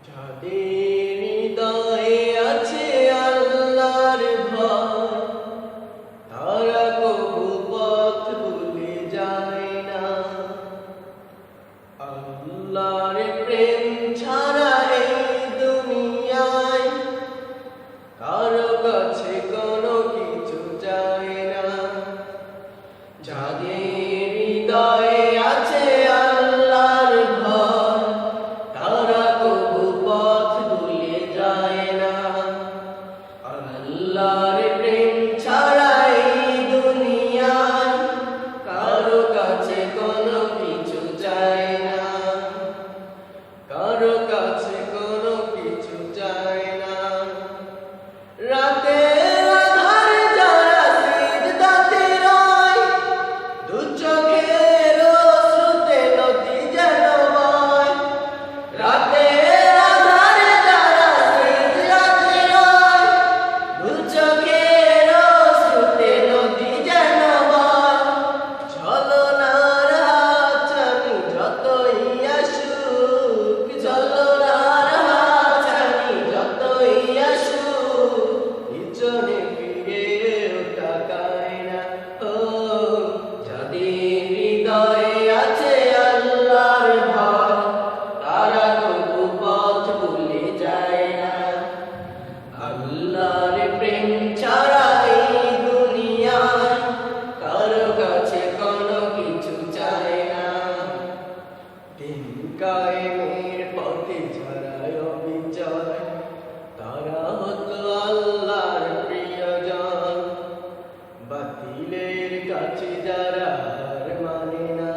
যাদের হৃদয়ে আছে আল্লাহর ভয়, তারা কবু পথ ভুলে যায় না। আল্লাহর প্রেম ছাড়া এই দুনিয়ায় কারো কাছে কোনো কিছু চায় না। যাদের হৃদয়ে আছে আল্লাহর ভয়, তারা কবু পথ ভুলে যায় না। আল্লাহর প্রেম ছাড়া এই দুনিয়ায় কারো কাছে কোনো কিছু চায় না, কারো কাছে কোনো কিছু চায় না। রাতে আল্লাহর প্রেম ছাড়া এই দুনিয়ায় কারো কাছে কোনো কিছু চায় না। দিন কায়েমের পথে যারা অবিচল, তারা হতো আল্লাহর প্রিয়জন। বাতিলের কাছে যারা হার মানে না,